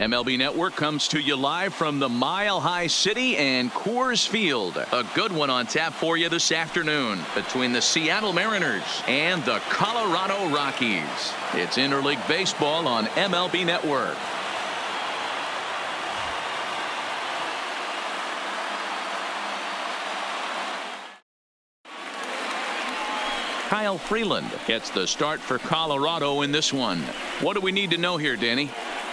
MLB Network comes to you live from the Mile High City and Coors Field. A good one on tap for you this afternoon between the Seattle Mariners and the Colorado Rockies. It's interleague baseball on MLB Network. Kyle Freeland gets the start for Colorado in this one. What do we need to know here, Danny?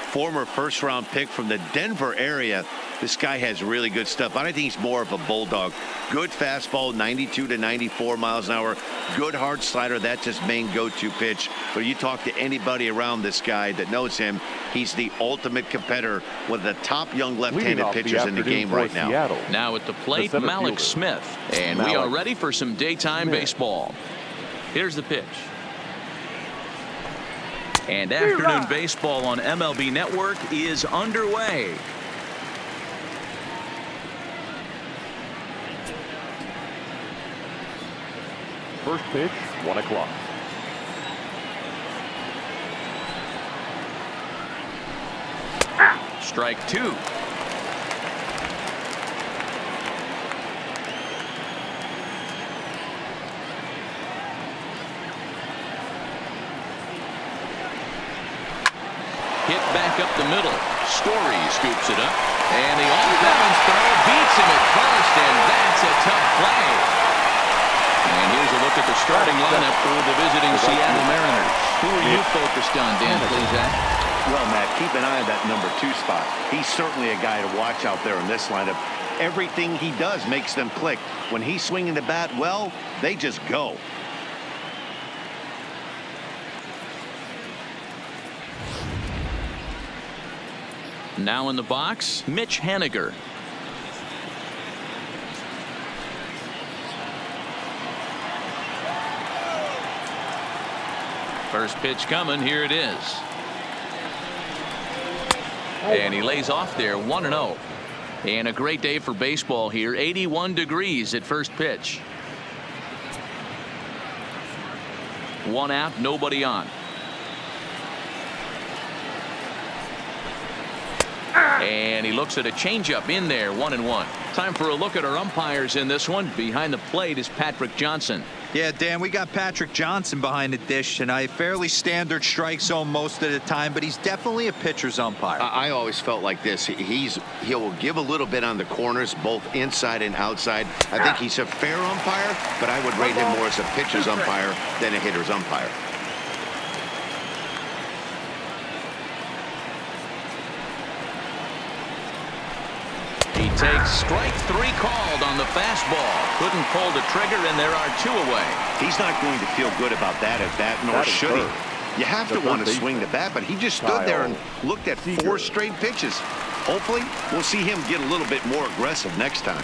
Former first-round pick from the Denver area. This guy has really good stuff. I think he's more of a bulldog. Good fastball, 92 to 94 miles an hour. Good hard slider. That's his main go-to pitch. But you talk to anybody around this guy that knows him, he's the ultimate competitor, one of the top young left-handed pitchers in the game right now. Seattle. Now at the plate, Malik Smith. And we are ready for some daytime baseball. Here's the pitch. And afternoon baseball on MLB Network is underway. First pitch, 1 o'clock. Strike two. Hit back up the middle. Story scoops it up. And the off-balance throw beats him at first, and that's a tough play. And here's a look at the starting lineup for the visiting Seattle Mariners. Who are you focused on, Dan Plesac? Well, Matt, keep an eye on that number 2 spot. He's certainly a guy to watch out there in this lineup. Everything he does makes them click. When he's swinging the bat, well, they just go. Now in the box, Mitch Haniger. First pitch coming. Here it is. And he lays off there, 1-0. And a great day for baseball here. 81 degrees at first pitch. One out, nobody on. And he looks at a changeup in there, 1-1. Time for a look at our umpires in this one. Behind the plate is Patrick Johnson. Yeah, Dan, we got Patrick Johnson behind the dish tonight. Fairly standard strike zone most of the time, but he's definitely a pitcher's umpire. I always felt like this. He'll give a little bit on the corners, both inside and outside. I think he's a fair umpire, but I would rate him more as a pitcher's umpire than a hitter's umpire. He takes strike 3 called on the fastball. Couldn't pull the trigger, and there are 2 away. He's not going to feel good about that at bat, nor should he. You have to want to swing the bat, but he just stood there and looked at 4 straight pitches. Hopefully, we'll see him get a little bit more aggressive next time.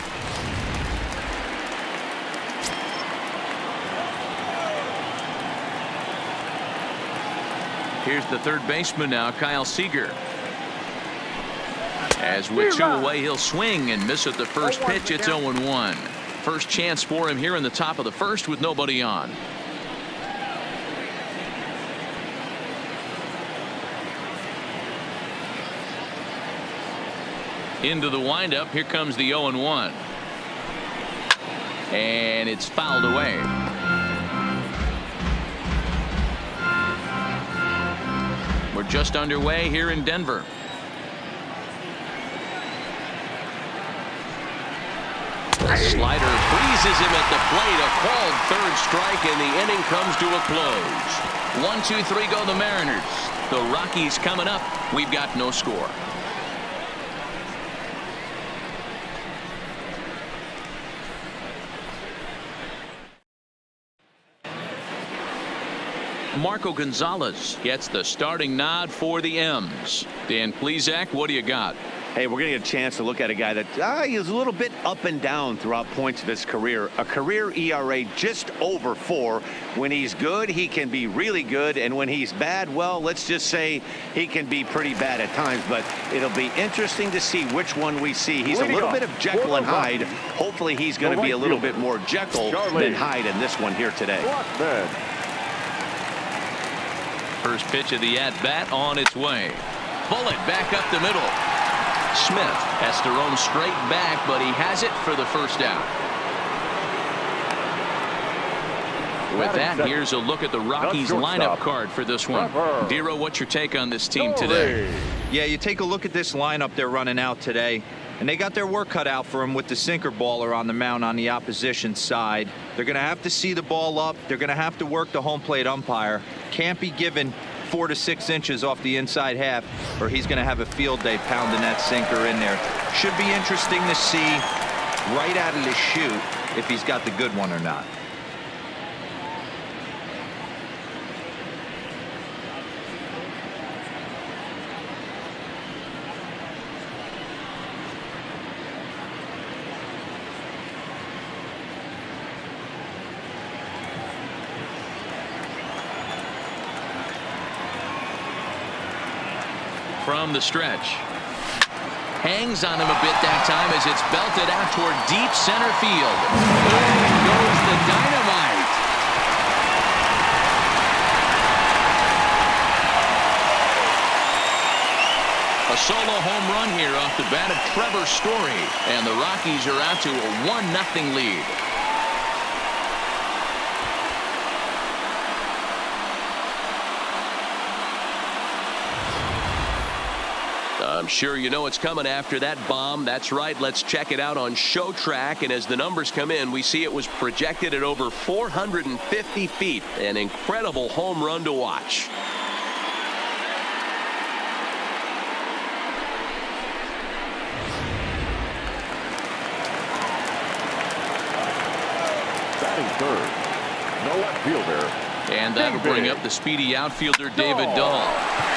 Here's the third baseman now, Kyle Seager. As with 2 away, he'll swing and miss at the first pitch. It's 0-1. First chance for him here in the top of the first with nobody on. Into the windup. Here comes the 0-1. And it's fouled away. We're just underway here in Denver. The slider freezes him at the plate. A called third strike, and the inning comes to a close. 1, 2, 3 go the Mariners. The Rockies coming up. We've got no score. Marco Gonzalez gets the starting nod for the M's. Dan Plesac, what do you got? Hey, we're going to get a chance to look at a guy that he's a little bit up and down throughout points of his career. A career ERA just over 4. When he's good, he can be really good. And when he's bad, well, let's just say he can be pretty bad at times. But it'll be interesting to see which one we see. He's a little bit of Jekyll and Hyde. Hopefully he's going to be a little bit more Jekyll than Hyde in this one here today. First pitch of the at-bat on its way. bullet back up the middle. Smith has to roam straight back, but he has it for the first down. With that, here's a look at the Rockies lineup card for this one. Dero, what's your take on this team today? Yeah, you take a look at this lineup they're running out today, and they got their work cut out for them with the sinker baller on the mound on the opposition side. They're going to have to see the ball up. They're going to have to work the home plate umpire. Can't be given 4 to 6 inches off the inside half, or he's going to have a field day pounding that sinker in there. Should be interesting to see right out of the chute if he's got the good one or not. From the stretch. Hangs on him a bit that time as it's belted out toward deep center field. There goes the dynamite. A solo home run here off the bat of Trevor Story, and the Rockies are out to a 1-0 lead. I'm sure you know it's coming after that bomb. That's right. Let's check it out on Show Track. And as the numbers come in, we see it was projected at over 450 feet. An incredible home run to watch. Batting third, no left fielder. And that'll bring up the speedy outfielder David Dahl.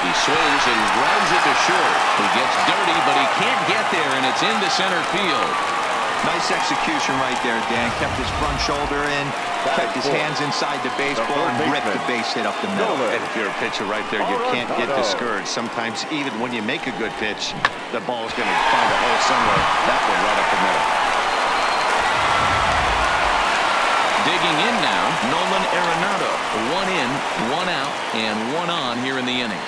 He swings and grounds it to short. He gets dirty, but he can't get there, and it's into center field. Nice execution right there, Dan. Kept his front shoulder in, kept his hands inside the baseball, and ripped the base hit up the middle. And if you're a pitcher right there, you can't get discouraged. Sometimes even when you make a good pitch, the ball's going to find a hole somewhere. That one right up the middle. Digging in now, Nolan Arenado. 1 in, 1 out, and 1 on here in the inning.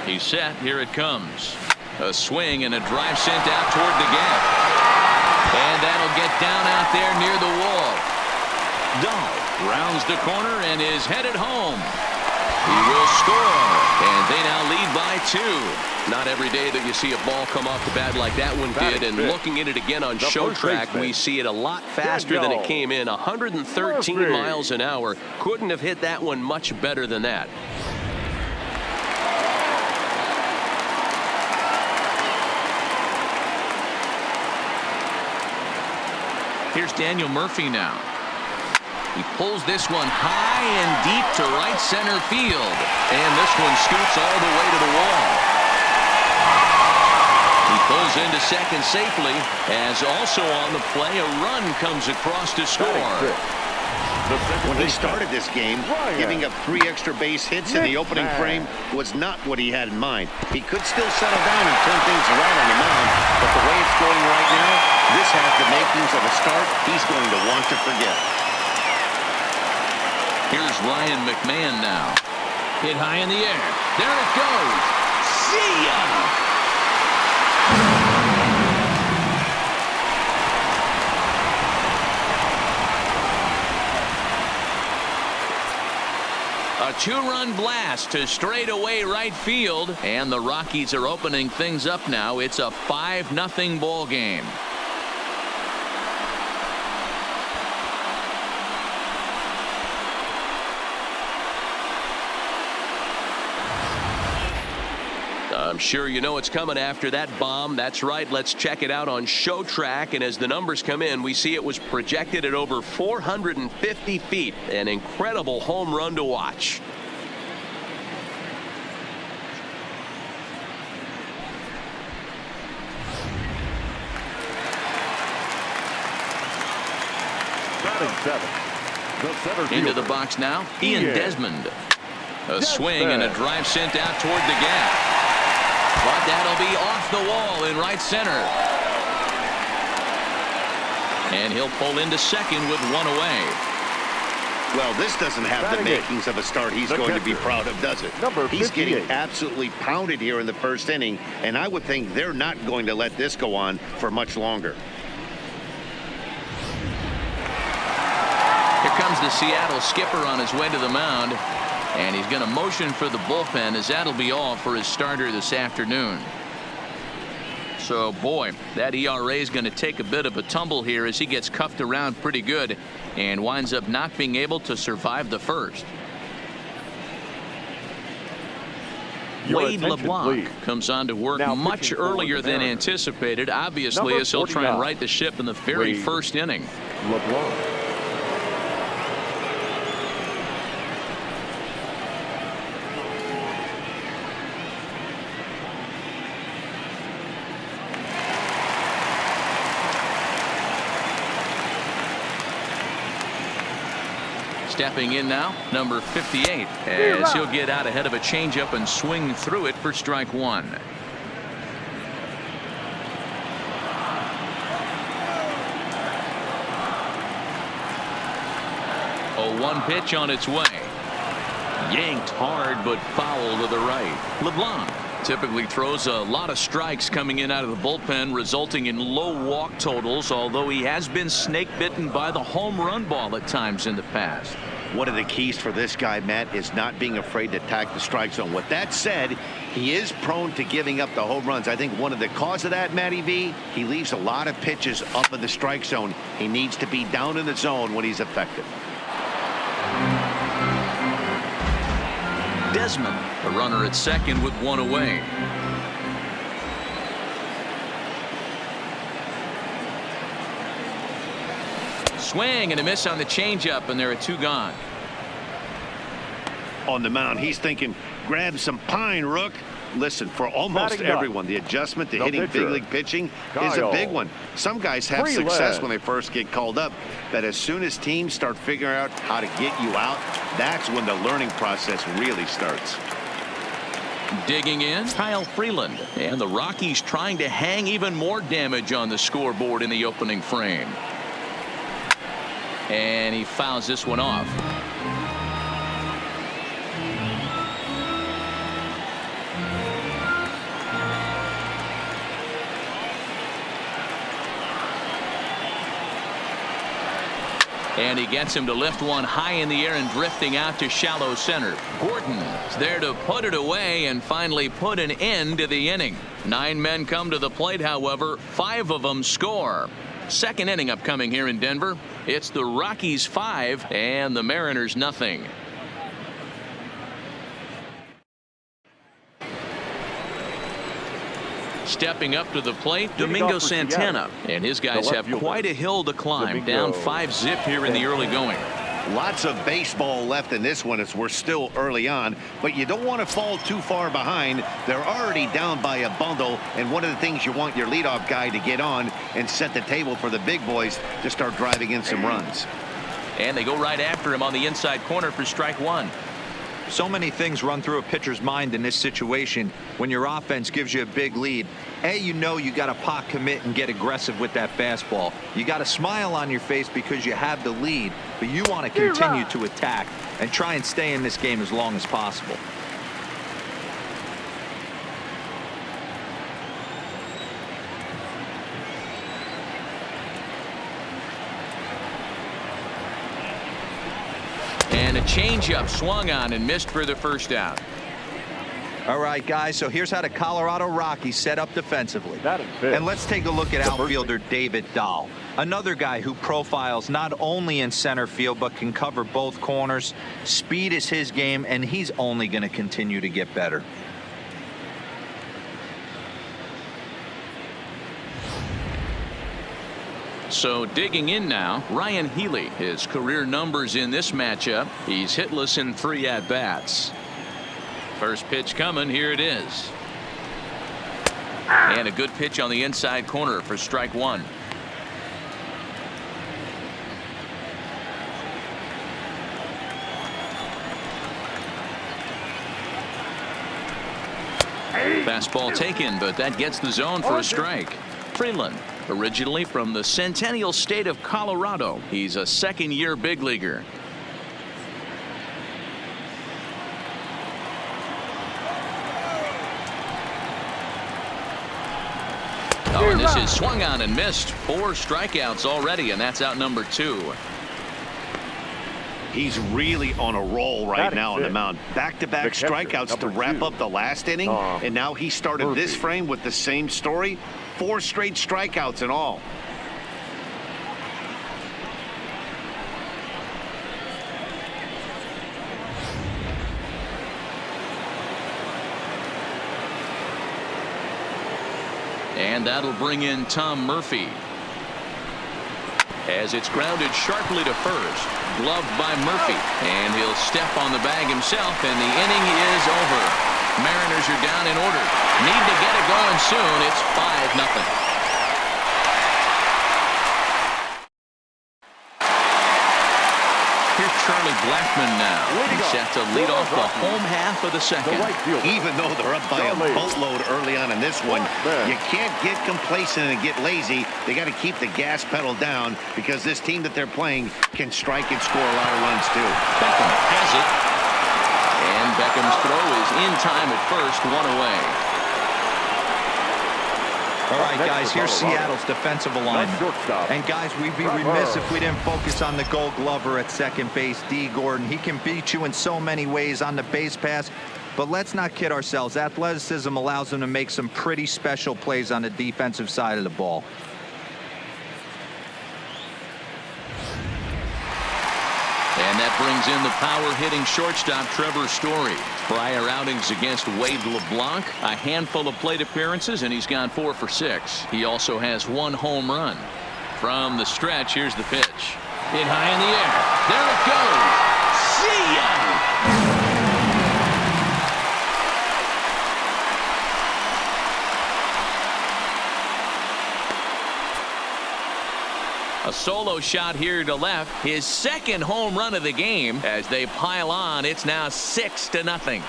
He's set. Here it comes. A swing and a drive sent out toward the gap. And that'll get down out there near the wall. Dahl rounds the corner and is headed home. He will score, and they now lead by 2. Not every day that you see a ball come off the bat like that one did, and looking at it again on Show Track, we see it a lot faster than it came in. 113 miles an hour. Couldn't have hit that one much better than that. Here's Daniel Murphy now. He pulls this one high and deep to right center field. And this one scoots all the way to the wall. He pulls into second safely, as also on the play, a run comes across to score. When he started this game, giving up 3 extra base hits in the opening frame was not what he had in mind. He could still settle down and turn things around on the mound, but the way it's going right now, this has the makings of a start he's going to want to forget. Here's Ryan McMahon now. Hit high in the air. There it goes. See ya! A 2-run blast to straightaway right field, and the Rockies are opening things up now. It's a 5-0 ball game. I'm sure you know it's coming after that bomb. That's right. Let's check it out on Show Track. And as the numbers come in, we see it was projected at over 450 feet. An incredible home run to watch. Into the box now, Ian Desmond. A swing and a drive sent out toward the gap. But That'll be off the wall in right center. And he'll pull into second with one away. Well, this doesn't have the makings of a start he's going to be proud of, does it? He's getting absolutely pounded here in the first inning, and I would think they're not going to let this go on for much longer. Here comes the Seattle skipper on his way to the mound, and he's going to motion for the bullpen, as that'll be all for his starter this afternoon. So, boy, that ERA is going to take a bit of a tumble here as he gets cuffed around pretty good and winds up not being able to survive the first. Wade LeBlanc comes on to work much earlier than anticipated, obviously, as he'll try and right the ship in the very first inning. LeBlanc. Stepping in now, number 58, as he'll get out ahead of a changeup and swing through it for strike one. A 1 pitch on its way. Yanked hard but foul to the right. LeBlanc typically throws a lot of strikes coming in out of the bullpen, resulting in low walk totals, although he has been snake bitten by the home run ball at times in the past. One of the keys for this guy, Matt, is not being afraid to attack the strike zone. With that said, he is prone to giving up the home runs. I think one of the cause of that, Matty V, he leaves a lot of pitches up in the strike zone. He needs to be down in the zone when he's effective. Desmond, a runner at second with one away. Swing and a miss on the changeup, and there are two gone. On the mound, he's thinking, grab some pine, Rook. Listen, for almost everyone, the adjustment to hitting big league pitching is a big one. Some guys have success when they first get called up, but as soon as teams start figuring out how to get you out, that's when the learning process really starts. Digging in, Kyle Freeland, and the Rockies trying to hang even more damage on the scoreboard in the opening frame. And he fouls this one off. And he gets him to lift one high in the air and drifting out to shallow center. Gordon's there to put it away and finally put an end to the inning. 9 men come to the plate, however, 5 of them score. Second inning upcoming here in Denver. It's the Rockies 5 and the Mariners nothing. Stepping up to the plate, Domingo Santana, and his guys have quite a hill to climb. Down 5-zip here in the early going. Lots of baseball left in this one as we're still early on, but you don't want to fall too far behind. They're already down by a bundle, and one of the things you want your leadoff guy to get on and set the table for the big boys to start driving in some runs. And they go right after him on the inside corner for strike one. So many things run through a pitcher's mind in this situation when your offense gives you a big lead. You know you got to pot commit and get aggressive with that fastball. You got a smile on your face because you have the lead, but you want to continue to attack and try and stay in this game as long as possible. And a changeup swung on and missed for the first out. All right, guys, so here's how the Colorado Rockies set up defensively. And let's take a look at outfielder David Dahl, another guy who profiles not only in center field but can cover both corners. Speed is his game, and he's only going to continue to get better. So digging in now, Ryan Healy. His career numbers in this matchup. He's hitless in 3 at-bats. First pitch coming. Here it is. And a good pitch on the inside corner for strike one. Fastball taken, but that gets the zone for a strike. Freeland, originally from the Centennial State of Colorado. He's a second-year big leaguer. Oh, and this is swung on and missed. 4 strikeouts already, and that's out number 2. He's really on a roll right now on the mound. Back-to-back strikeouts to wrap up the last inning, and now he started this frame with the same story. 4 straight strikeouts in all. And that'll bring in Tom Murphy. As it's grounded sharply to first. Gloved by Murphy. And he'll step on the bag himself, and the inning is over. Mariners are down in order. Need to get it going soon. It's 5-0. Here's Charlie Blackmon now. He's set to lead off the home half of the second. Even though they're up by a boatload early on in this one, you can't get complacent and get lazy. They got to keep the gas pedal down because this team that they're playing can strike and score a lot of runs too. Beckham has it. And Beckham's throw is in time at first, 1 away. All right, guys, here's Seattle's defensive alignment. And, guys, we'd be remiss if we didn't focus on the Gold Glover at second base, D. Gordon. He can beat you in so many ways on the base pass. But let's not kid ourselves. Athleticism allows him to make some pretty special plays on the defensive side of the ball. And that brings in the power-hitting shortstop Trevor Story. Prior outings against Wade LeBlanc, a handful of plate appearances, and he's gone 4 for 6. He also has 1 home run. From the stretch, here's the pitch. Hit high in the air. There it goes. See ya! A solo shot here to left. His second home run of the game. As they pile on, it's now 6-0.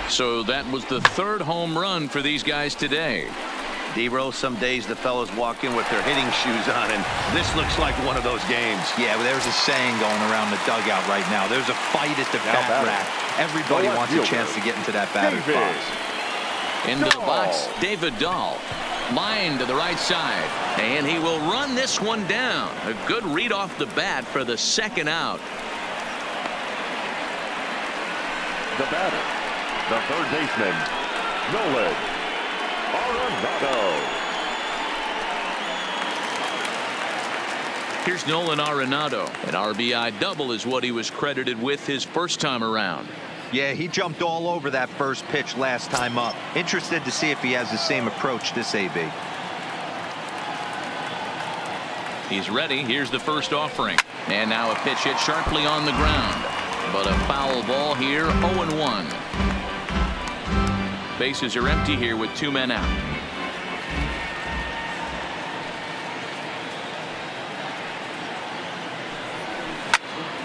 So that was the 3rd home run for these guys today. D-Rose, some days the fellas walk in with their hitting shoes on, and this looks like one of those games. Yeah, well, there's a saying going around the dugout right now. There's a fight at the bat rack. Everybody wants a chance to get into that batter's box. Into the box, David Dahl. Line to the right side. And he will run this one down. A good read off the bat for the 2nd out. The batter, the 3rd baseman, Nolan Arenado. Here's Nolan Arenado. An RBI double is what he was credited with his first time around. Yeah, he jumped all over that first pitch last time up. Interested to see if he has the same approach this AB. He's ready. Here's the first offering. And now a pitch hit sharply on the ground. But a foul ball here, 0-1. Bases are empty here with 2 men out.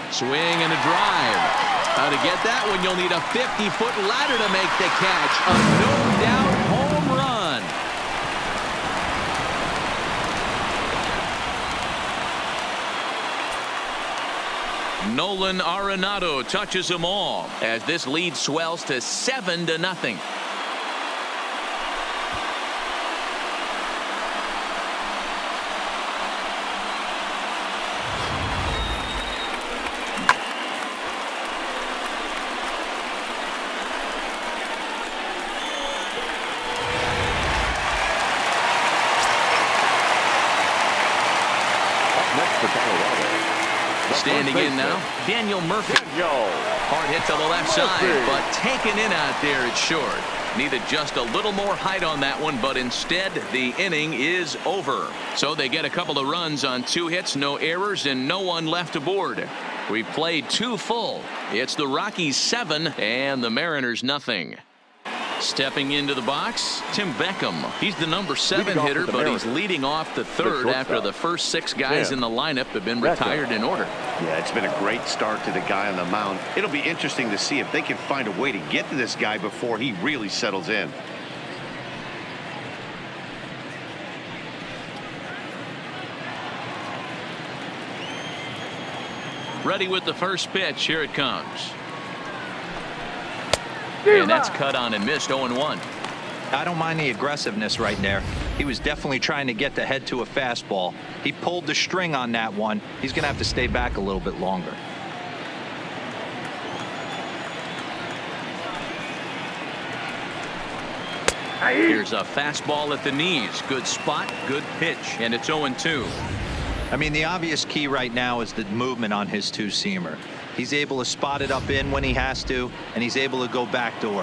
Swing and a drive. How to get that one, you'll need a 50-foot ladder to make the catch. A no-doubt home run. Nolan Arenado touches them all as this lead swells to 7-0. Standing in now, Daniel Murphy. Hard hit to the left side, but taken in out there, it's short. Needed just a little more height on that one, but instead the inning is over. So they get a couple of runs on 2 hits, no errors, and no one left aboard. We played 2 full. It's the Rockies 7 and the Mariners nothing. Stepping into the box, Tim Beckham. He's the number 7 Leading off hitter, with the but he's Mariners. leading off the third shortstop. after the first 6 guys Tim in the lineup have been Beckham. retired in order. Yeah, it's been a great start to the guy on the mound. It'll be interesting to see if they can find a way to get to this guy before he really settles in. Ready with the first pitch. Here it comes. And that's cut on and missed. 0-1. I don't mind the aggressiveness right there. He was definitely trying to get the head to a fastball. He pulled the string on that one. He's going to have to stay back a little bit longer. Here's a fastball at the knees. Good spot, good pitch, and it's 0-2. I mean, the obvious key right now is the movement on his two-seamer. He's able to spot it up in when he has to, and he's able to go backdoor.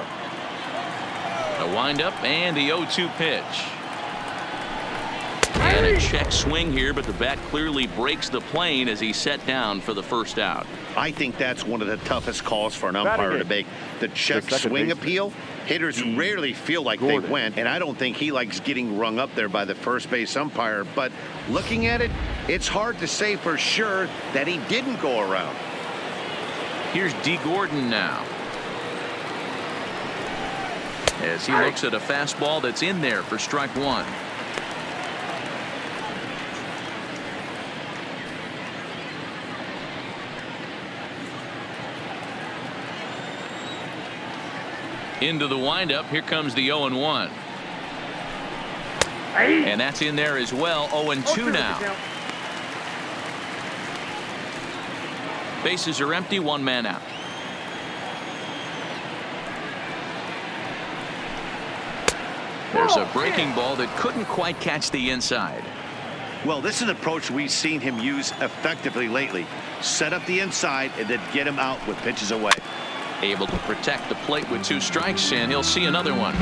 A windup and the 0-2 pitch. And a check swing here, but the bat clearly breaks the plane as he's set down for the first out. I think that's one of the toughest calls for an umpire to make. The check swing baseman. appeal. Hitters rarely feel like they Gordon. went, and I don't think he likes getting rung up there by the first base umpire. But looking at it, it's hard to say for sure that he didn't go around. Here's D. Gordon now. As he looks at a fastball that's in there for strike 1. Into the windup. Here comes the 0-1. And that's in there as well. 0-2 now. Bases are empty. 1 man out. There's a breaking ball that couldn't quite catch the inside. Well, this is an approach we've seen him use effectively lately. Set up the inside and then get him out with pitches away. Able to protect the plate with 2 strikes, and he'll see another one.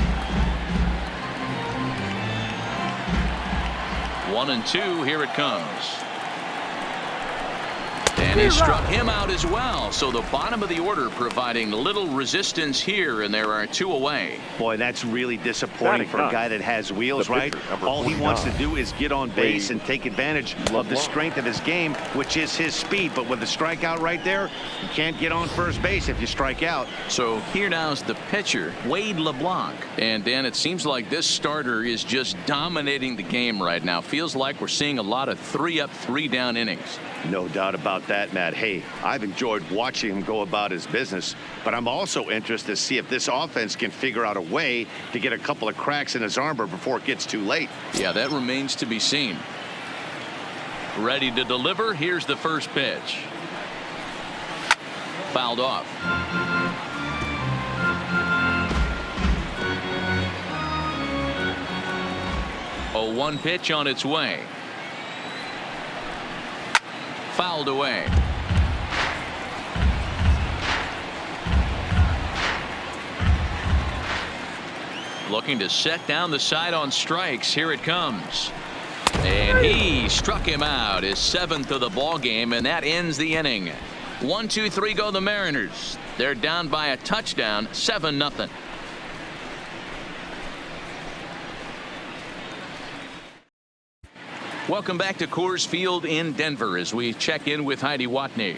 1-2. Here it comes. And he struck him out as well. So the bottom of the order providing little resistance here, and there are 2 away. Boy, that's really disappointing for a guy that has wheels, The right? pitcher, number All he wants to 49. do is get on base and take advantage of the strength of his game, which is his speed. But with the strikeout right there, you can't get on first base if you strike out. So here now's the pitcher, Wade LeBlanc. And Dan, it seems like this starter is just dominating the game right now. Feels like we're seeing a lot of 3-up, 3-down innings. No doubt about that, Matt. Hey, I've enjoyed watching him go about his business, but I'm also interested to see if this offense can figure out a way to get a couple of cracks in his armor before it gets too late. Yeah, that remains to be seen. Ready to deliver. Here's the first pitch. Fouled off. A 1 pitch on its way. Fouled away. Looking to set down the side on strikes. Here it comes. And he struck him out, his 7th of the ball game, and that ends the inning. 1-2-3 go the Mariners. They're down by a touchdown, 7-0. Welcome back to Coors Field in Denver as we check in with Heidi Watney.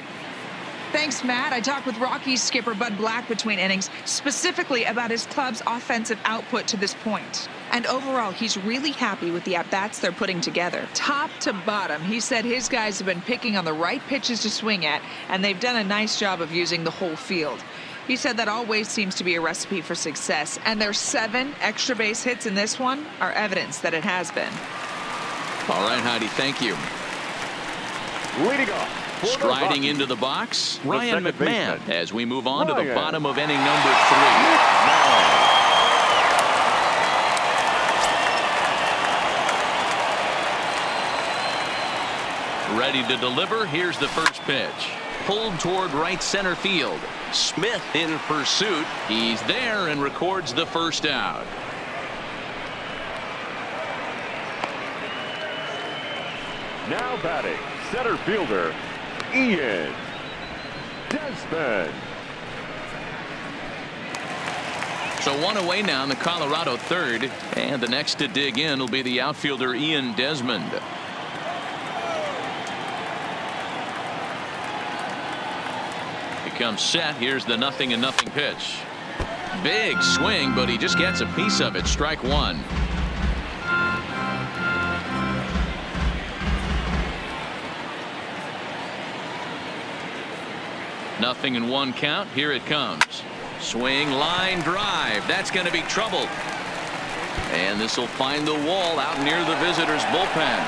Thanks, Matt. I talked with Rockies skipper Bud Black between innings, specifically about his club's offensive output to this point. And overall, he's really happy with the at-bats they're putting together. Top to bottom, he said his guys have been picking on the right pitches to swing at, and they've done a nice job of using the whole field. He said that always seems to be a recipe for success, and their 7 extra base hits in this one are evidence that it has been. All right, Heidi, thank you. Leading off. for the Striding Rockies, into the box, the Ryan second McMahon, baseman, as we move on to the Ryan. bottom of inning number 3. Ready to deliver. Here's the first pitch. Pulled toward right center field. Smith in pursuit. He's there and records the first out. Now batting, center fielder, Ian Desmond. So one away now in the Colorado third, and the next to dig in will be the outfielder Ian Desmond. He comes set. Here's the 0-0 pitch. Big swing, but he just gets a piece of it. Strike one. 0-1 count. Here it comes. Swing, line drive. That's going to be trouble. And this will find the wall out near the visitors' bullpen.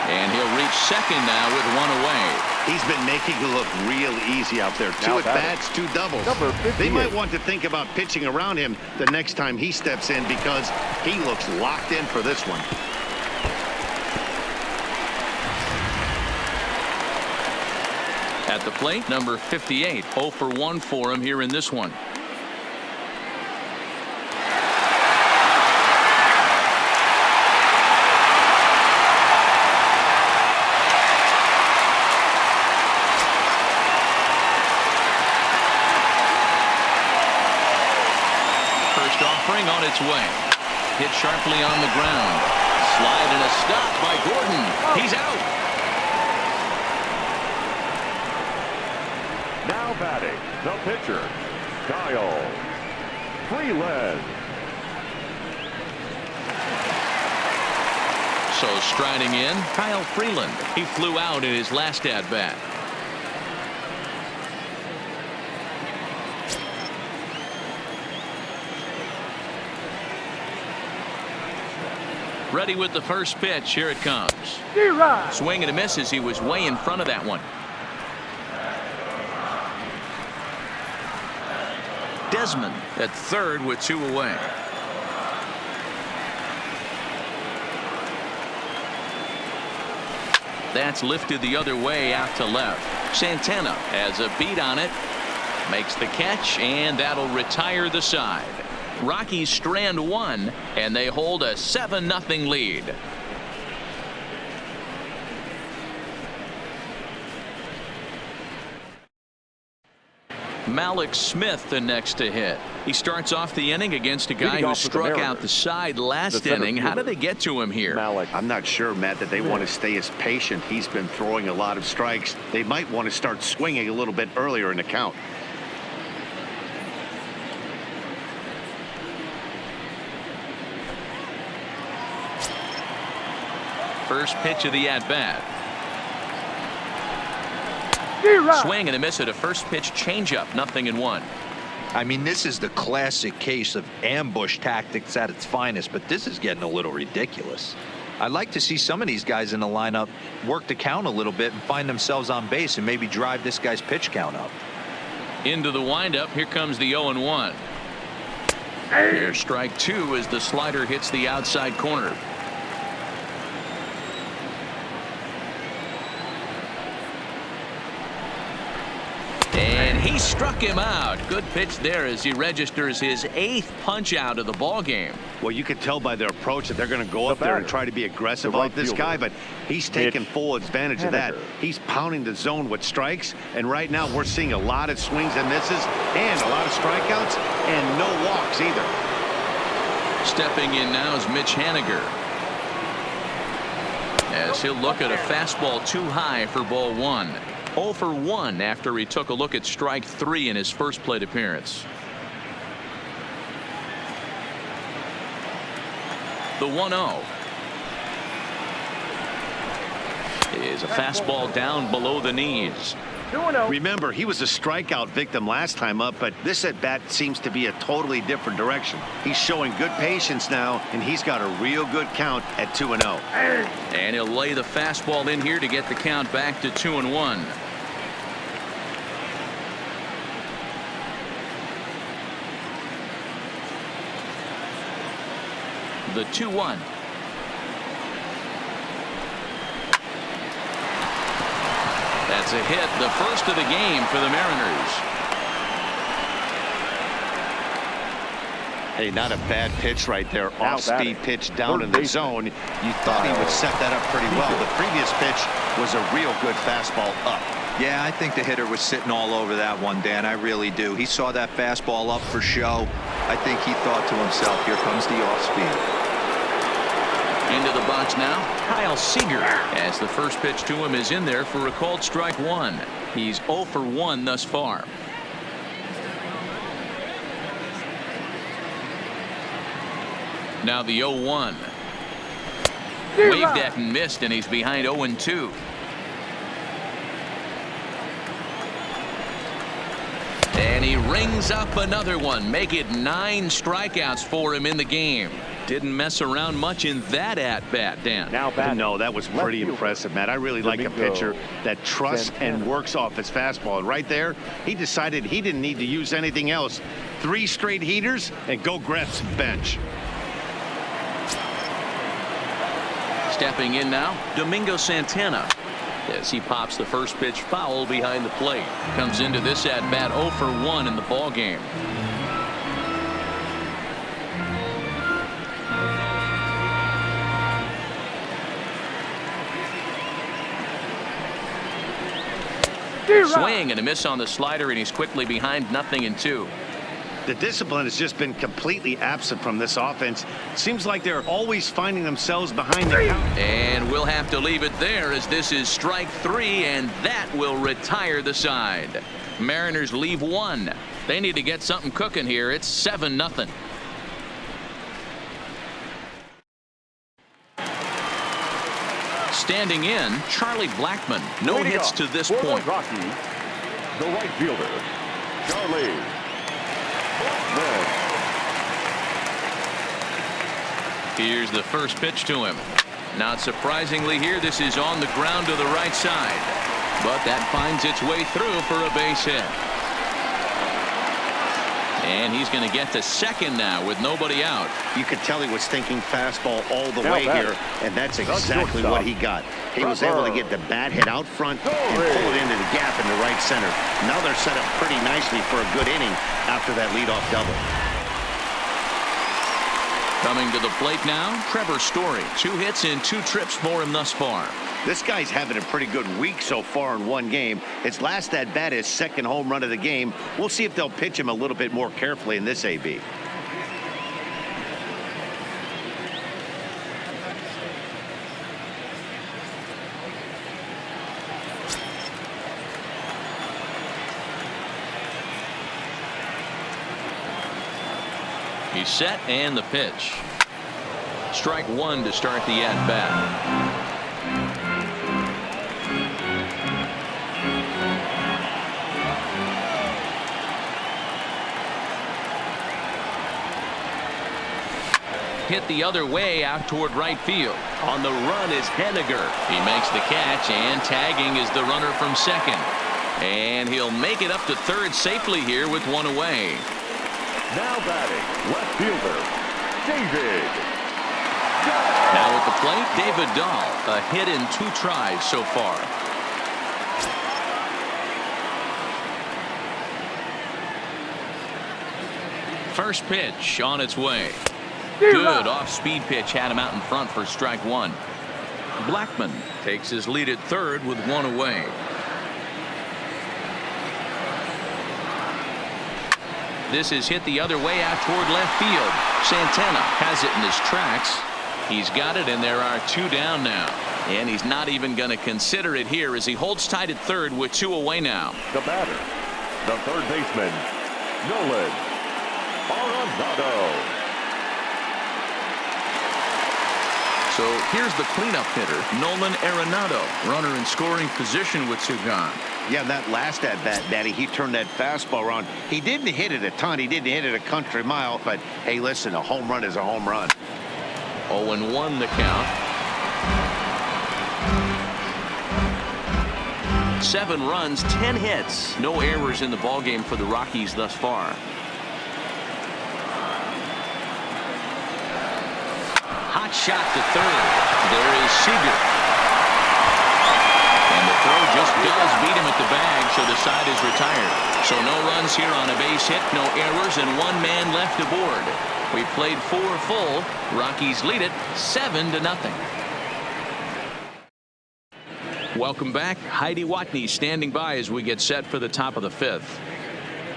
And he'll reach second now with one away. He's been making it look real easy out there. 2 at-bats, 2 doubles. They might want to think about pitching around him the next time he steps in because he looks locked in for this one. At the plate, number 58. 0 for 1 for him here in this one. First offering on its way. Hit sharply on the ground. Slide and a stop by Gordon. He's out. Now batting, the pitcher, Kyle Freeland. So striding in, Kyle Freeland. He flew out in his last at-bat. Ready with the first pitch. Here it comes. Swing and a miss as he was way in front of that one. Desmond at third with 2 away. That's lifted the other way out to left. Santana has a beat on it, makes the catch, and that'll retire the side. Rockies strand 1, and they hold a 7-0 lead. Malik Smith the next to hit. He starts off the inning against a guy who struck out the side last inning. How did they get to him here? Malik. I'm not sure, Matt, that they want to stay as patient. He's been throwing a lot of strikes. They might want to start swinging a little bit earlier in the count. First pitch of the at-bat. Swing and a miss at a first pitch changeup. 0-1. I mean, this is the classic case of ambush tactics at its finest, but this is getting a little ridiculous. I'd like to see some of these guys in the lineup work the count a little bit and find themselves on base and maybe drive this guy's pitch count up. Into the windup. Here comes the 0-1. Here's strike 2 as the slider hits the outside corner. And he struck him out. Good pitch there as he registers his 8th punch out of the ball game. Well, you could tell by their approach that they're going to go up there and try to be aggressive about this guy, but he's taking full advantage of that. He's pounding the zone with strikes, and right now we're seeing a lot of swings and misses and a lot of strikeouts and no walks either. Stepping in now is Mitch Haniger, as he'll look at a fastball too high for ball 1. 0 for 1 after he took a look at strike 3 in his first plate appearance. The 1-0 is a fastball down below the knees. Remember, he was a strikeout victim last time up, but this at bat seems to be a totally different direction. He's showing good patience now, and he's got a real good count at 2-0. And he'll lay the fastball in here to get the count back to 2-1. The 2-1. That's a hit, the first of the game for the Mariners. Hey, not a bad pitch right there. Now Off-speed batting, pitch down third in the baseman. zone. You thought he would set that up pretty well. The previous pitch was a real good fastball up. Yeah, I think the hitter was sitting all over that one, Dan. I really do. He saw that fastball up for show. I think he thought to himself, here comes the off-speed. Into the box now, Kyle Seager, as the first pitch to him is in there for a called strike one. He's 0 for 1 thus far. Now the 0-1. Waved at and missed, and he's behind 0-2. And he rings up another one. Make it 9 strikeouts for him in the game. Didn't mess around much in that at-bat, Dan. Now batting. No, that was pretty impressive, Matt. I really like a pitcher that trusts and works off his fastball. And right there, he decided he didn't need to use anything else. 3 straight heaters and go grab some bench. Stepping in now, Domingo Santana. As he pops the first pitch foul behind the plate. Comes into this at-bat 0 for 1 in the ball game. Swing and a miss on the slider, and he's quickly behind 0-2. The discipline has just been completely absent from this offense. Seems like they're always finding themselves behind the count. And we'll have to leave it there, as this is strike 3, and that will retire the side. Mariners leave 1. They need to get something cooking here. It's 7-0. Standing in, Charlie Blackmon. No Leading hits off to this for the point. Rockies, the right fielder, Charlie Blackmon. Here's the first pitch to him. Not surprisingly here, this is on the ground to the right side. But that finds its way through for a base hit. And he's going to get to second now with nobody out. You could tell he was thinking fastball all the Now way batting. here, and that's That's exactly shortstop. what he got. He was able to get the bat hit out front and pull it into the gap in the right center. Now they're set up pretty nicely for a good inning after that leadoff double. Coming to the plate now, Trevor Story. 2 hits and 2 trips for him thus far. This guy's having a pretty good week so far in one game. His last at bat, his second home run of the game. We'll see if they'll pitch him a little bit more carefully in this AB. He's set, and the pitch. Strike 1 to start the at-bat. Hit the other way out toward right field. On the run is Henniger. He makes the catch, and tagging is the runner from second. And he'll make it up to third safely here with 1 away. Now batting, left fielder, David. Now at the plate, David Dahl. A hit in 2 tries so far. First pitch on its way. Good off-speed pitch had him out in front for strike 1. Blackmon takes his lead at third with 1 away. This is hit the other way out toward left field. Santana has it in his tracks. He's got it, and there are 2 down now. And he's not even going to consider it here as he holds tight at third with 2 away now. The batter, the third baseman, Nolan Arenado. So here's the cleanup hitter, Nolan Arenado. Runner in scoring position with 2 gone. Yeah, that last at-bat, Daddy, he turned that fastball around. He didn't hit it a ton. He didn't hit it a country mile. But, hey, listen, a home run is a home run. 0-1 the count. 7 runs, 10 hits. No errors in the ballgame for the Rockies thus far. Hot shot to third. There is Seager. And the throw just does beat him at the bag, so the side is retired. So no runs here on a base hit, no errors, and one man left aboard. We played 4 full. Rockies lead it 7-0. Welcome back. Heidi Watney standing by as we get set for the top of the 5th.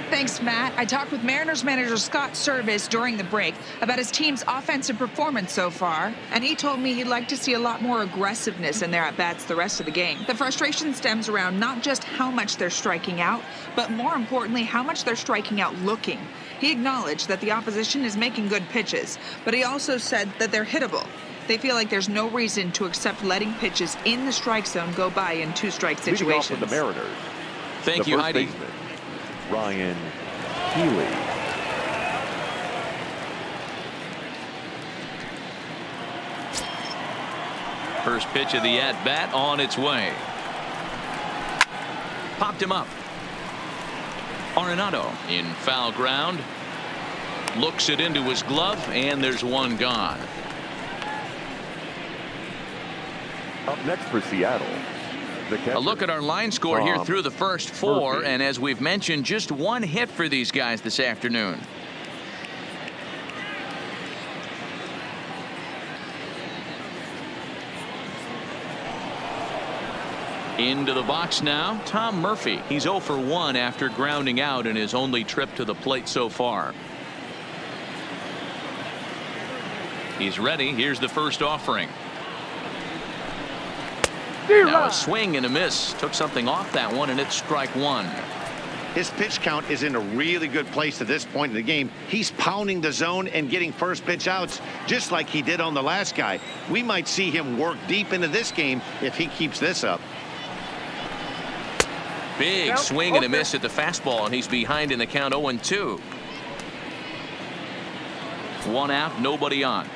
Thanks, Matt. I talked with Mariners manager Scott Service during the break about his team's offensive performance so far, and he told me he'd like to see a lot more aggressiveness in their at-bats the rest of the game. The frustration stems around not just how much they're striking out, but more importantly, how much they're striking out looking. He acknowledged that the opposition is making good pitches, but he also said that they're hittable. They feel like there's no reason to accept letting pitches in the strike zone go by in 2-strike situations. Leading off with the Mariners. Thank you, Heidi. Baseman, Ryan Healy. First pitch of the at-bat on its way. Popped him up. Arenado in foul ground. Looks it into his glove, and there's one gone. Up next for Seattle. A look at our line score here through the first 4, and as we've mentioned, just 1 hit for these guys this afternoon. Into the box now, Tom Murphy. He's 0 for 1 after grounding out in his only trip to the plate so far. He's ready. Here's the first offering. Now a swing and a miss. Took something off that one, and it's strike 1. His pitch count is in a really good place at this point in the game. He's pounding the zone and getting first pitch outs just like he did on the last guy. We might see him work deep into this game if he keeps this up. Big swing and a miss at the fastball, and he's behind in the count 0-2. 1 out, nobody on.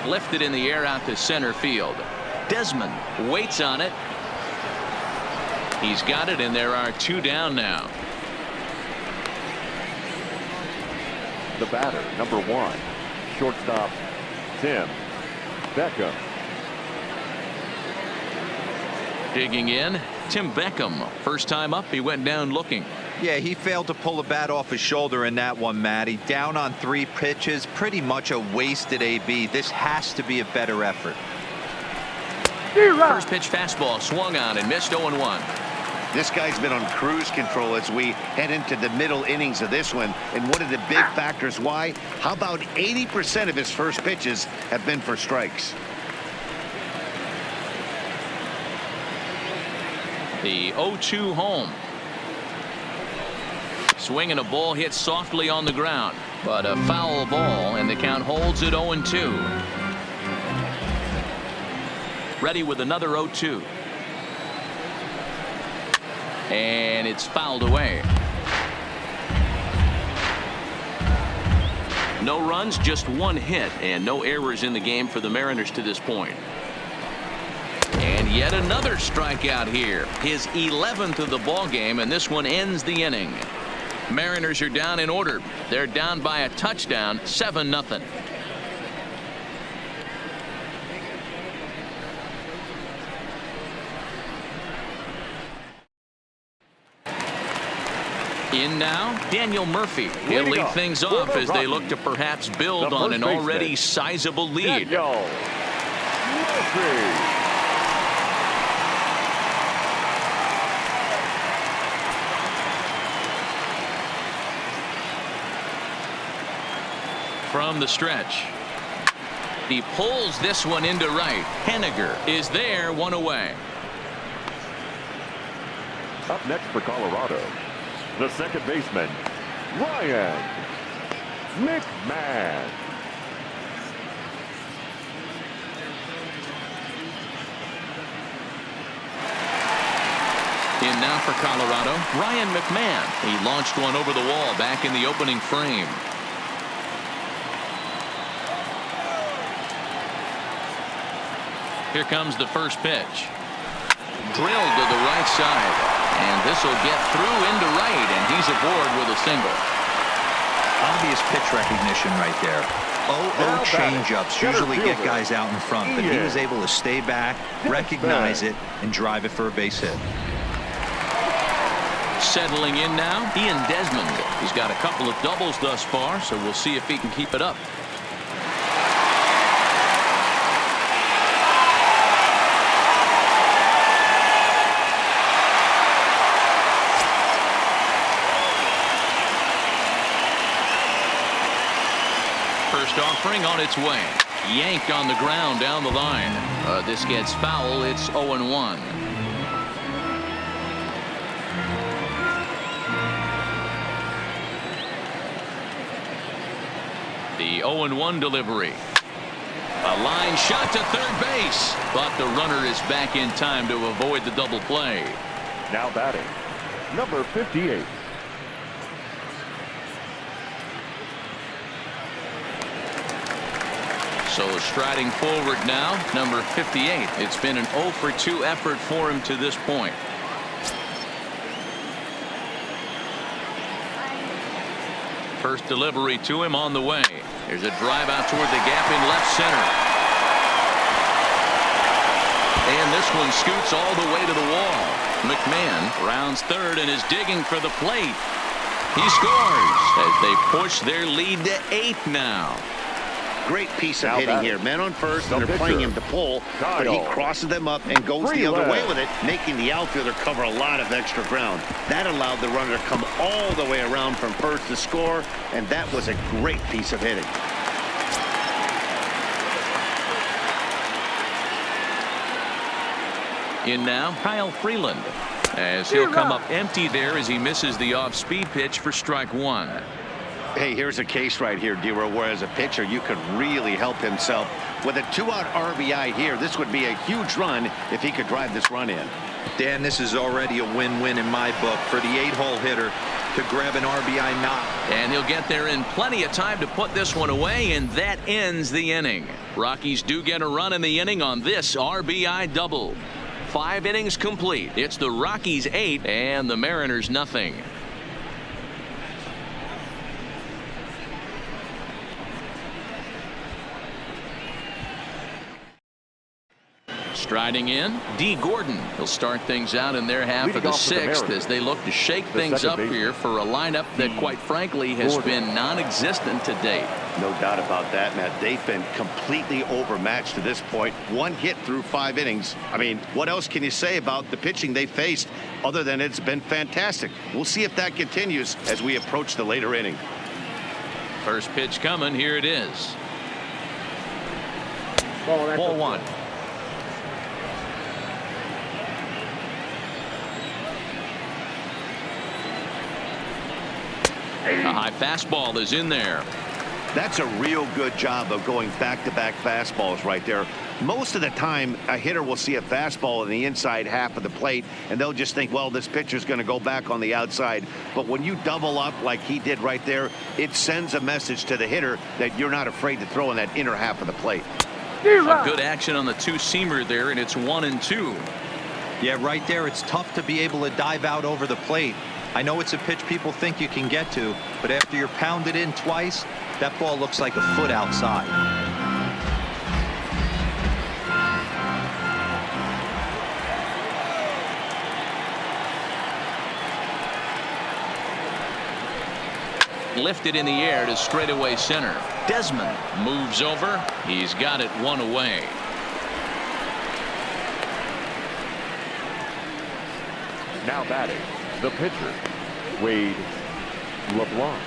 Lifted in the air out to center field. Desmond waits on it. He's got it, and there are 2 down now. The batter, number 1, shortstop Tim Beckham. Digging in, Tim Beckham. First time up, he went down looking. Yeah, he failed to pull the bat off his shoulder in that one, Matty. Down on 3 pitches, pretty much a wasted AB. This has to be a better effort. First pitch fastball swung on and missed 0-1. This guy's been on cruise control as we head into the middle innings of this one. And one of the big factors why, how about 80% of his first pitches have been for strikes? The 0-2 home. Swinging a ball hit softly on the ground, but a foul ball, and the count holds at 0-2. Ready with another 0-2. And it's fouled away. No runs, just 1 hit, and no errors in the game for the Mariners to this point. And yet another strikeout here. His 11th of the ball game, and this one ends the inning. Mariners are down in order. They're down by a touchdown, 7-0. In now, Daniel Murphy. He'll lead things off as they look to perhaps build on an already sizable lead. Daniel Murphy. From the stretch. He pulls this one into right. Henniger is there, 1 away. Up next for Colorado, the second baseman, Ryan McMahon. In now for Colorado, Ryan McMahon. He launched one over the wall back in the opening frame. Here comes the first pitch. Drilled to the right side. And this will get through into right, and he's aboard with a single. Obvious pitch recognition right there. 0-0 changeups usually get guys out in front, but he was able to stay back, recognize it, and drive it for a base hit. Settling in now, Ian Desmond. He's got a couple of doubles thus far, so we'll see if he can keep it up. First offering on its way. Yanked on the ground down the line. This gets foul. It's 0-1. The 0-1 delivery. A line shot to third base, but the runner is back in time to avoid the double play. Now batting, number 58. So striding forward now, number 58. It's been an 0-for-2 effort for him to this point. First delivery to him on the way. There's a drive out toward the gap in left center. And this one scoots all the way to the wall. McMahon rounds third and is digging for the plate. He scores as they push their lead to 8 now. Great piece of hitting here. Men on first, and they're playing him to pull, but he crosses them up and goes the other way with it, making the outfielder cover a lot of extra ground. That allowed the runner to come all the way around from first to score, and that was a great piece of hitting. In now, Kyle Freeland, as he'll come up empty there as he misses the off-speed pitch for strike 1. Hey, here's a case right here, Dero, where as a pitcher you could really help himself. With a 2-out RBI here, this would be a huge run if he could drive this run in. Dan, this is already a win-win in my book for the 8-hole hitter to grab an RBI knock. And he'll get there in plenty of time to put this one away, and that ends the inning. Rockies do get a run in the inning on this RBI double. 5 innings complete. It's the Rockies 8 and the Mariners nothing. Striding in, D. Gordon. He'll start things out in their half of the 6th as they look to shake things up here for a lineup that, quite frankly, has been non-existent to date. No doubt about that, Matt. They've been completely overmatched to this point. 1 hit through 5 innings. I mean, what else can you say about the pitching they faced other than it's been fantastic? We'll see if that continues as we approach the later inning. First pitch coming. Here it is. Ball 1. A high fastball is in there. That's a real good job of going back-to-back fastballs right there. Most of the time, a hitter will see a fastball in the inside half of the plate, and they'll just think, well, this pitcher's going to go back on the outside. But when you double up like he did right there, it sends a message to the hitter that you're not afraid to throw in that inner half of the plate. A good action on the two-seamer there, and it's 1-2. Yeah, right there, it's tough to be able to dive out over the plate. I know it's a pitch people think you can get to, but after you're pounded in twice, that ball looks like a foot outside. Lifted in the air to straightaway center. Desmond moves over. He's got it 1 away. Now batting, the pitcher, Wade LeBlanc.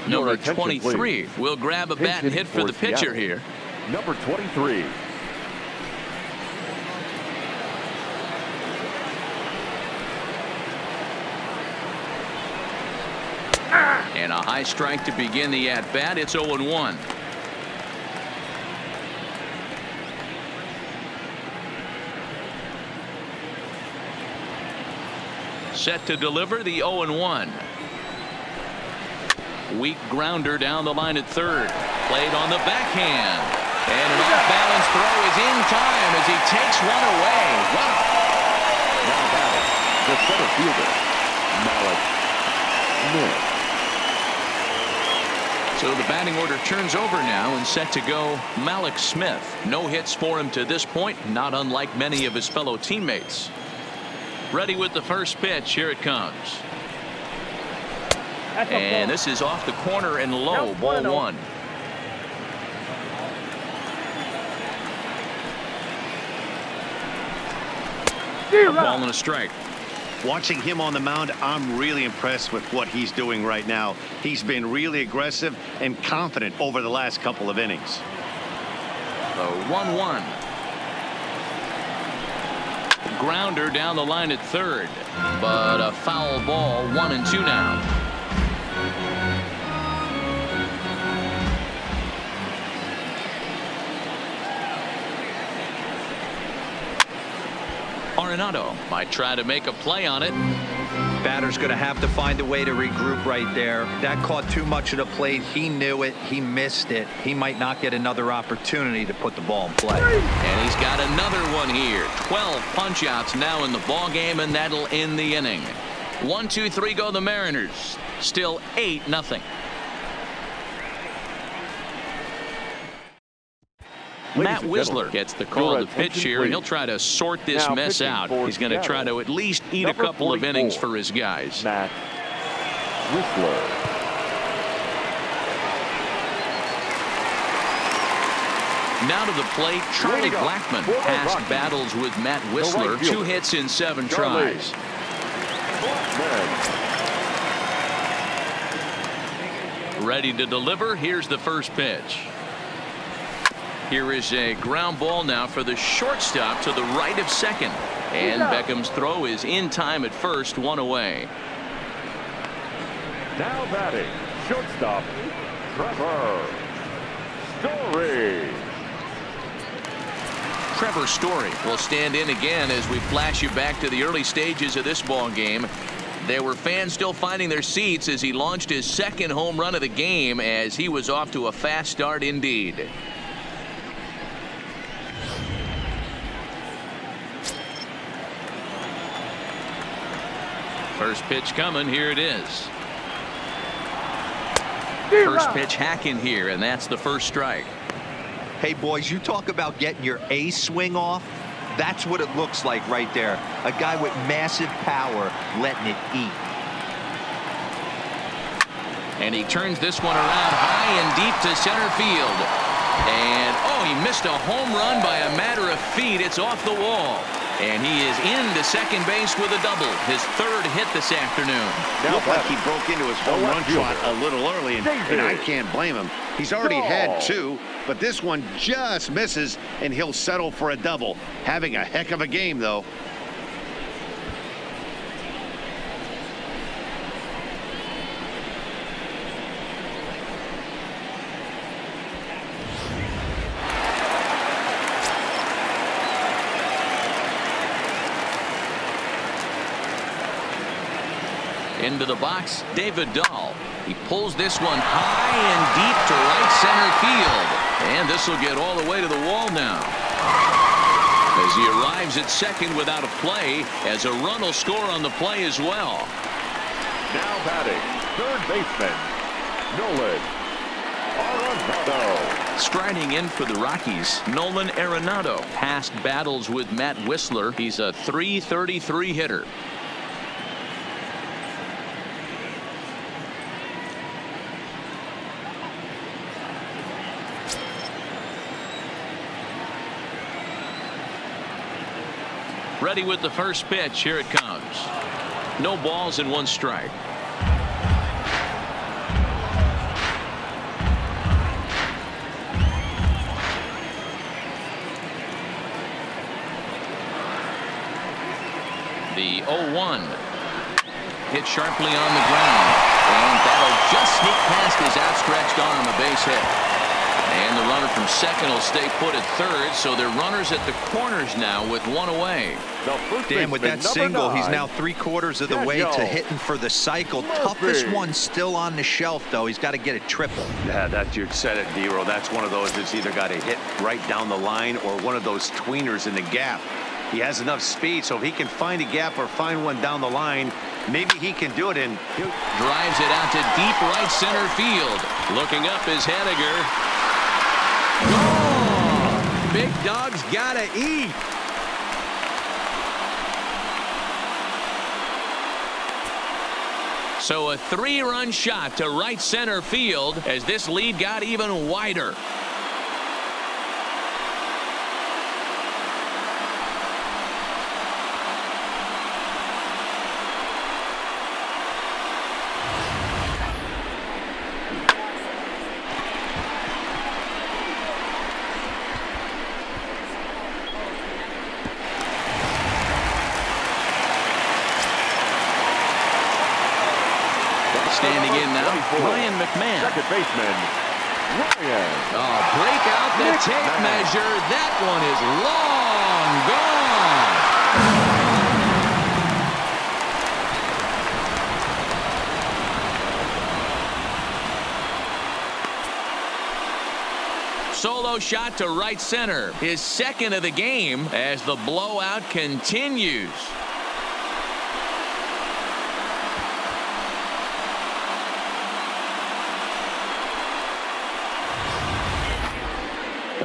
Number attention, 23 please. will grab a bat and hit for the pitcher here. Number 23. And a high strike to begin the at-bat. It's 0-1. Set to deliver the 0-1. Weak grounder down the line at third. Played on the backhand. And an off-balance throw is in time as he takes one away. Wow. Now batting, the center fielder, Malik Smith. So the batting order turns over now and set to go Malik Smith. No hits for him to this point, not unlike many of his fellow teammates. Ready with the first pitch. Here it comes. And this is off the corner and low. Ball one. A ball and a strike. Watching him on the mound, I'm really impressed with what he's doing right now. He's been really aggressive and confident over the last couple of innings. The 1-1. Grounder down the line at third, but a foul ball. 1-2 now. Arenado might try to make a play on it. Batter's going to have to find a way to regroup right there. That caught too much of the plate. He knew it. He missed it. He might not get another opportunity to put the ball in play. And he's got another one here. 12 punch-outs now in the ball game, and that'll end the inning. 1-2-3 go the Mariners. Still 8-0. Matt Wisler gets the call to pitch here, and he'll try to sort this mess out. He's going to try to at least eat a couple of innings for his guys. Matt Wisler. Now to the plate, Charlie Blackmon. Past battles with Matt Wisler. 2 hits in 7 tries. Ready to deliver. Here's the first pitch. Here is a ground ball now for the shortstop to the right of second. And Beckham's throw is in time at first. 1 away. Now batting, shortstop, Trevor Story. Trevor Story will stand in again as we flash you back to the early stages of this ball game. There were fans still finding their seats as he launched his second home run of the game, as he was off to a fast start indeed. First pitch coming. Here it is. First pitch hacking here, and that's the first strike. Hey, boys, you talk about getting your A swing off. That's what it looks like right there. A guy with massive power letting it eat. And he turns this one around high and deep to center field. And, oh, he missed a home run by a matter of feet. It's off the wall. And he is into second base with a double. His 3rd hit this afternoon. Looked like he broke into his home run shot a little early, and I can't blame him. He's already had 2, but this one just misses, and he'll settle for a double. Having a heck of a game, though. Into the box, David Dahl. He pulls this one high and deep to right center field. And this will get all the way to the wall now. As he arrives at second without a play, as a run will score on the play as well. Now batting, 3rd baseman, Nolan Arenado. Striding in for the Rockies, Nolan Arenado. Past battles with Matt Wisler. He's a .333 hitter. Ready with the first pitch. Here it comes. No balls and 1 strike. The 0-1 hit sharply on the ground, and that'll just sneak past his outstretched arm. A base hit. And the runner from second will stay put at third, so they're runners at the corners now with 1 away. Dan, with that single, he's now 3/4 of the way to hitting for the cycle. Toughest one still on the shelf, though. He's got to get a triple. Yeah, that you said it, D-Row. That's one of those that's either got to hit right down the line or one of those tweeners in the gap. He has enough speed, so if he can find a gap or find one down the line, maybe he can do it. And drives it out to deep right center field. Looking up is Henniger. oh, big dog's gotta eat. So a 3-run shot to right center field as this lead got even wider. Standing in now, Ryan McMahon. Second baseman, Ryan. Oh, break out the tape measure. That one is long gone. Solo shot to right center. His second of the game as the blowout continues.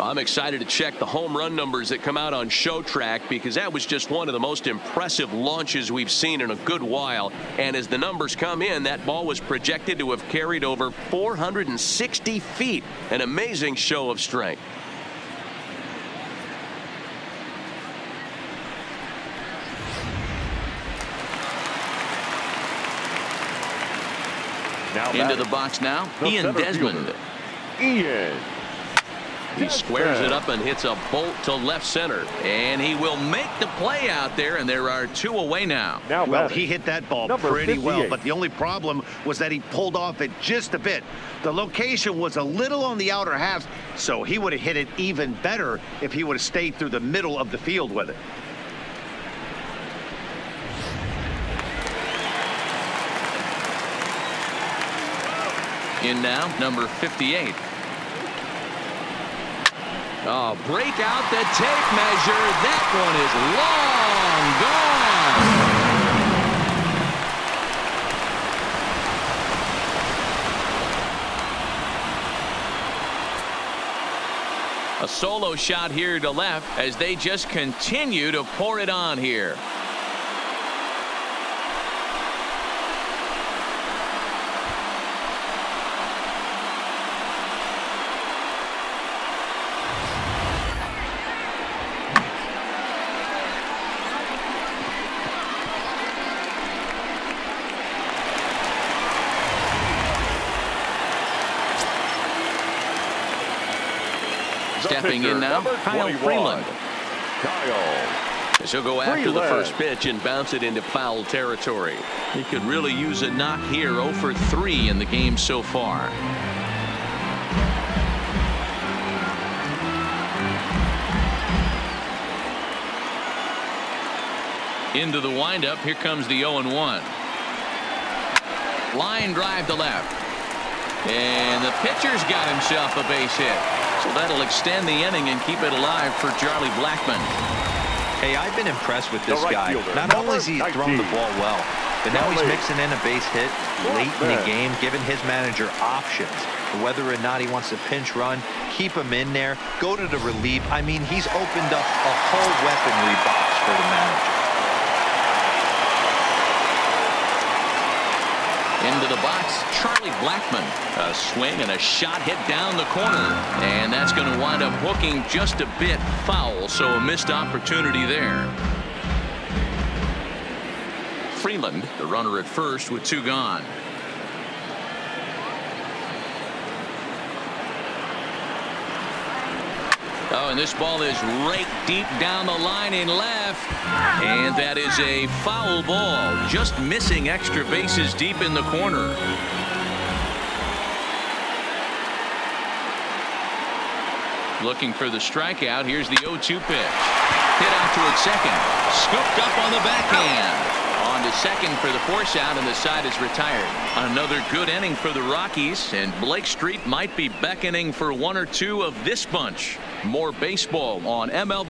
I'm excited to check the home run numbers that come out on Showtrack because that was just one of the most impressive launches we've seen in a good while. And as the numbers come in, that ball was projected to have carried over 460 feet. An amazing show of strength. Now into the box now, Ian Desmond. Ian. He squares it up and hits a bolt to left center. And he will make the play out there, and there are 2 away now. Well, he hit that ball pretty 58. well, but the only problem was that he pulled off it just a bit. The location was a little on the outer half, so he would have hit it even better if he would have stayed through the middle of the field with it. In now, number 58. Oh, break out the tape measure. That one is long gone. A solo shot here to left as they just continue to pour it on here. Stepping in now, Kyle Freeland. He'll go after the first pitch and bounce it into foul territory. He could really use a knock here. 0 for 3 in the game so far. Into the windup. Here comes the 0-1. Line drive to left. And the pitcher's got himself a base hit. So that'll extend the inning and keep it alive for Charlie Blackmon. Hey, I've been impressed with this guy. Not only has he thrown the ball well, but now he's mixing in a base hit late in the game, giving his manager options. Whether or not he wants to pinch run, keep him in there, go to the relief. I mean, he's opened up a whole weaponry box for the manager. Into the box, Charlie Blackmon. A swing and a shot hit down the corner. And that's going to wind up hooking just a bit foul, so a missed opportunity there. Freeland, the runner at first with 2 gone. Oh, and this ball is raked deep down the line in left. And that is a foul ball. Just missing extra bases deep in the corner. Looking for the strikeout. Here's the 0-2 pitch. Hit out toward second. Scooped up on the backhand. On to second for the force out, and the side is retired. Another good inning for the Rockies, and Blake Street might be beckoning for 1 or 2 of this bunch. More baseball on MLB.